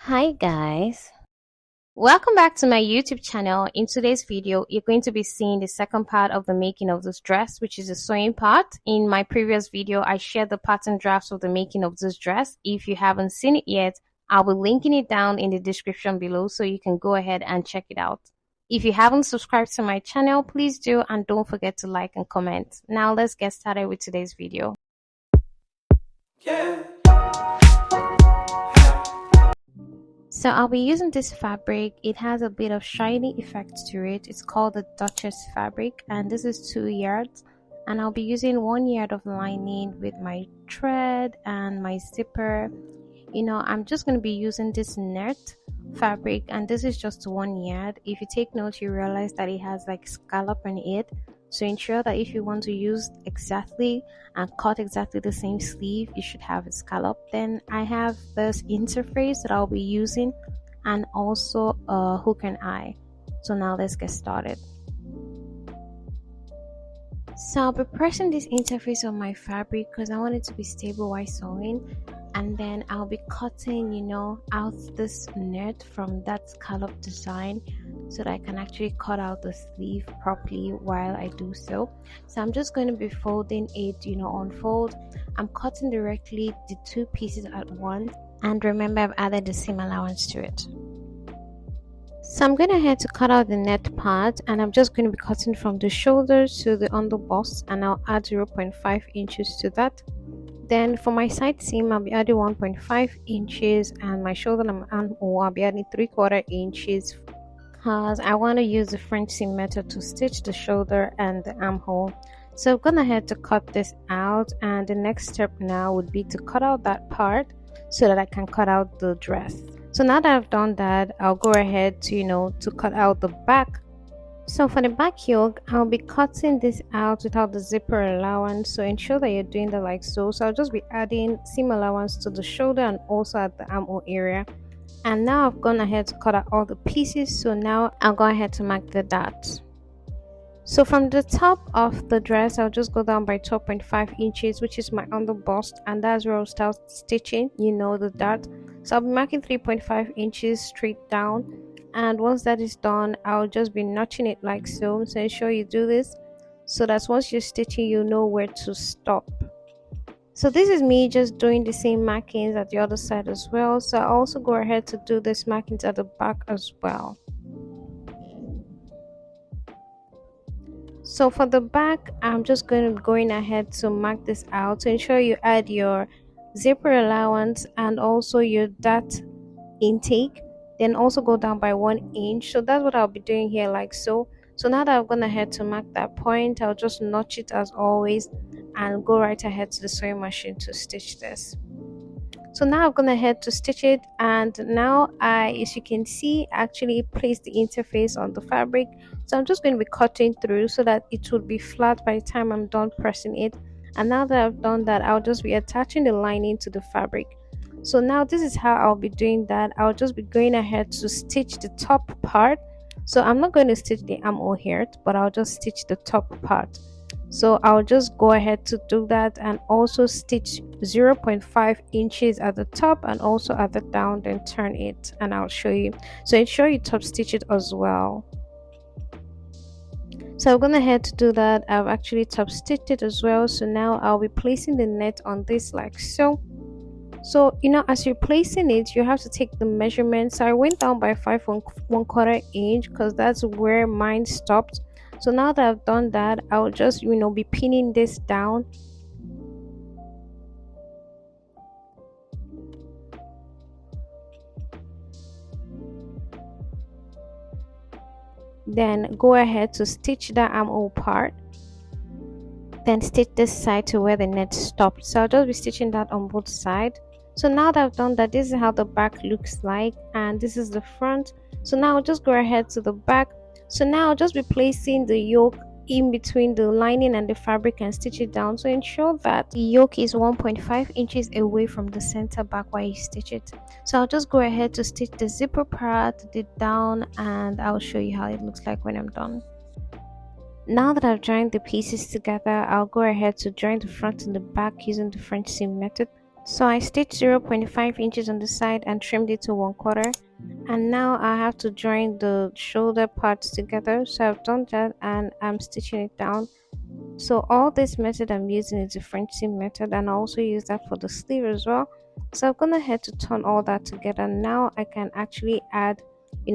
Hi guys, welcome back to my YouTube channel. In today's video you're going to be seeing the second part of the making of this dress, which is the sewing part. In my previous video I shared the pattern drafts of the making of this dress. If you haven't seen it yet, I'll be linking it down in the description below so you can go ahead and check it out. If you haven't subscribed to my channel, please do, and don't forget to like and comment. Now let's get started with today's video. So I'll be using this fabric. It has a bit of shiny effect to it. It's called the Duchess fabric, and this is 2 yards, and I'll be using 1 yard of lining with my thread and my zipper. I'm just going to be using this net fabric, and this is just 1 yard. If you take note, you realize that it has like scallop on it, so ensure that if you want to use exactly and cut exactly the same sleeve, you should have a scallop. Then I have this interface that I'll be using, and also a hook and eye. So now let's get started. So I'll be pressing this interface on my fabric because I want it to be stable while sewing, and then I'll be cutting out this net from that scallop design so that I can actually cut out the sleeve properly while I do so. So I'm just going to be folding it on fold. I'm cutting directly the 2 pieces at once, and remember I've added the seam allowance to it. So I'm going ahead to cut out the net part, and I'm just going to be cutting from the shoulder to the underbust, and I'll add 0.5 inches to that. Then for my side seam, I'll be adding 1.5 inches, and my shoulder and armhole I'll be adding 3/4 inches because I want to use the French seam method to stitch the shoulder and the armhole. So I'm gonna head to cut this out, and the next step now would be to cut out that part so that I can cut out the dress. So now that I've done that, I'll go ahead to cut out the back. So for the back yoke, I'll be cutting this out without the zipper allowance, so ensure that you're doing that like so. So I'll just be adding seam allowance to the shoulder and also at the armhole area. And now I've gone ahead to cut out all the pieces, so now I'll go ahead to mark the dots. So from the top of the dress, I'll just go down by 12.5 inches, which is my underbust, and that's where I'll start stitching the dart. So I'll be marking 3.5 inches straight down, and once that is done, I'll just be notching it like so. So ensure you do this so that once you're stitching, you know where to stop. So this is me just doing the same markings at the other side as well. So I'll also go ahead to do this markings at the back as well. So for the back, I'm just going ahead to mark this out. So ensure you add your zipper allowance and also your dart intake, then also go down by 1 inch. So that's what I'll be doing here like so. So now that I've gone ahead to mark that point, I'll just notch it as always and go right ahead to the sewing machine to stitch this. So now I've gone ahead to stitch it, and now as you can see, actually place the interface on the fabric. So I'm just going to be cutting through so that it will be flat by the time I'm done pressing it. And now that I've done that, I'll just be attaching the lining to the fabric. So now this is how I'll be doing that. I'll just be going ahead to stitch the top part. So I'm not going to stitch the armhole here, but I'll just stitch the top part. So I'll just go ahead to do that and also stitch 0.5 inches at the top and also at the down, then turn it and I'll show you. So ensure you top stitch it as well. So I'm gonna head to do that. I've actually top stitched it as well. So now I'll be placing the net on this like so. So as you're placing it, you have to take the measurement. So I went down by 5.25 inch because that's where mine stopped. So now that I've done that, I'll just be pinning this down. Then go ahead to stitch the armhole part, then stitch this side to where the net stopped. So I'll just be stitching that on both sides. So now that I've done that, this is how the back looks like, and this is the front. So now I'll just go ahead to the back. So now I'll just be placing the yoke in between the lining and the fabric and stitch it down. So ensure that the yoke is 1.5 inches away from the center back while you stitch it. So I'll just go ahead to stitch the zipper part, the down, and I'll show you how it looks like when I'm done. Now that I've joined the pieces together, I'll go ahead to join the front and the back using the French seam method. So I stitched 0.5 inches on the side and trimmed it to 1/4. And now I have to join the shoulder parts together. So I've done that and I'm stitching it down. So all this method I'm using is the French seam method, and I also use that for the sleeve as well. So I'm gonna head to turn all that together. Now I can actually add,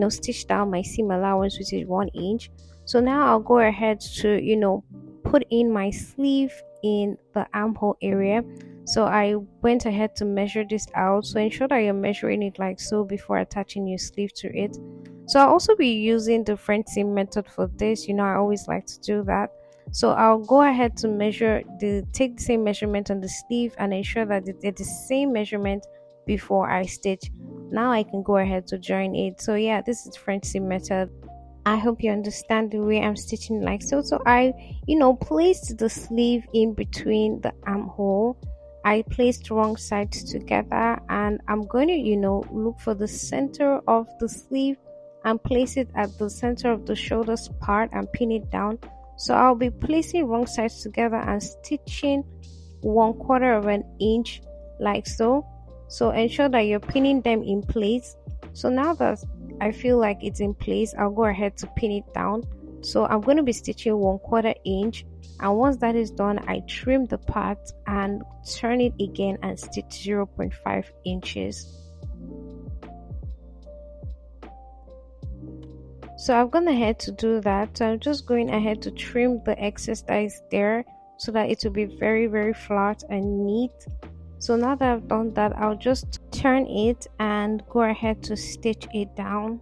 stitch down my seam allowance, which is 1 inch. So now I'll go ahead to put in my sleeve in the armhole area. So I went ahead to measure this out, so ensure that you're measuring it like so before attaching your sleeve to it. So I'll also be using the French seam method for this. I always like to do that. So I'll go ahead to take the same measurement on the sleeve and ensure that it's the same measurement before I stitch. Now I can go ahead to join it. So yeah, this is French seam method. I hope you understand the way I'm stitching like so. So I placed the sleeve in between the armhole. I placed wrong sides together, and I'm going to look for the center of the sleeve and place it at the center of the shoulders part and pin it down. So I'll be placing wrong sides together and stitching 1/4 of an inch like so. So ensure that you're pinning them in place. So now that I feel like it's in place, I'll go ahead to pin it down. So I'm going to be stitching 1/4 inch, and once that is done, I trim the part and turn it again and stitch 0.5 inches. So I've gone ahead to do that. So I'm just going ahead to trim the excess that is there so that it will be very, very flat and neat. So now that I've done that, I'll just turn it and go ahead to stitch it down.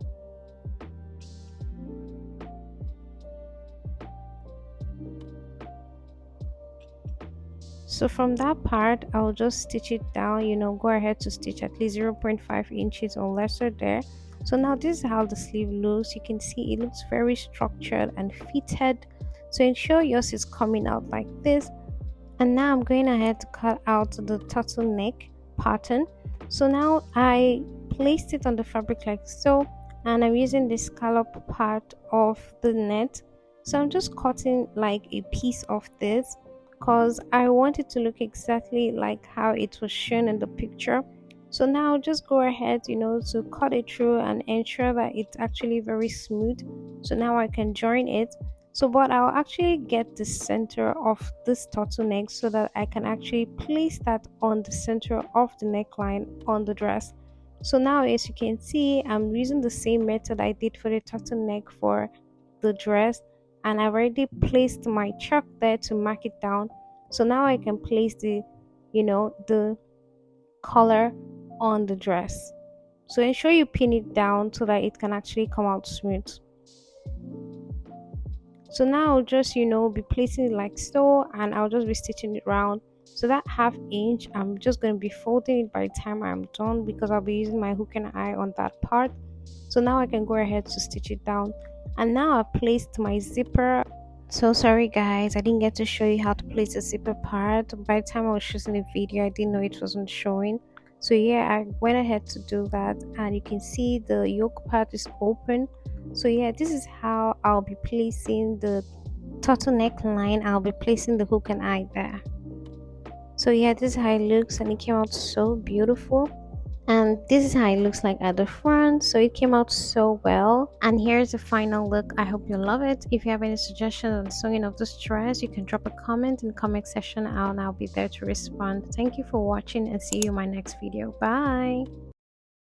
So from that part, I'll just stitch it down, go ahead to stitch at least 0.5 inches or lesser there. So now this is how the sleeve looks. You can see it looks very structured and fitted. So ensure yours is coming out like this. And now I'm going ahead to cut out the turtleneck pattern. So now I placed it on the fabric like so, and I'm using the scallop part of the net. So I'm just cutting like a piece of this because I want it to look exactly like how it was shown in the picture. So now just go ahead to cut it through and ensure that it's actually very smooth. So now I can join it. So but I'll actually get the center of this turtleneck so that I can actually place that on the center of the neckline on the dress. So now as you can see, I'm using the same method I did for the turtleneck for the dress, and I've already placed my chalk there to mark it down. So now I can place the color on the dress. So ensure you pin it down so that it can actually come out smooth. So now I'll just be placing it like so, and I'll just be stitching it round. So that 1/2 inch, I'm just going to be folding it by the time I'm done because I'll be using my hook and eye on that part. So now I can go ahead to stitch it down. And now I've placed my zipper. So sorry guys, I didn't get to show you how to place the zipper part. By the time I was shooting the video, I didn't know it wasn't showing. So yeah, I went ahead to do that, and you can see the yoke part is open. So yeah, this is how I'll be placing the turtleneck line. I'll be placing the hook and eye there. So yeah, this is how it looks, and it came out so beautiful. And this is how it looks like at the front. So it came out so well, and here's the final look. I hope you love it. If you have any suggestions on the sewing of this dress, you can drop a comment in the comment section and I'll be there to respond. Thank you for watching, and see you in my next video. Bye.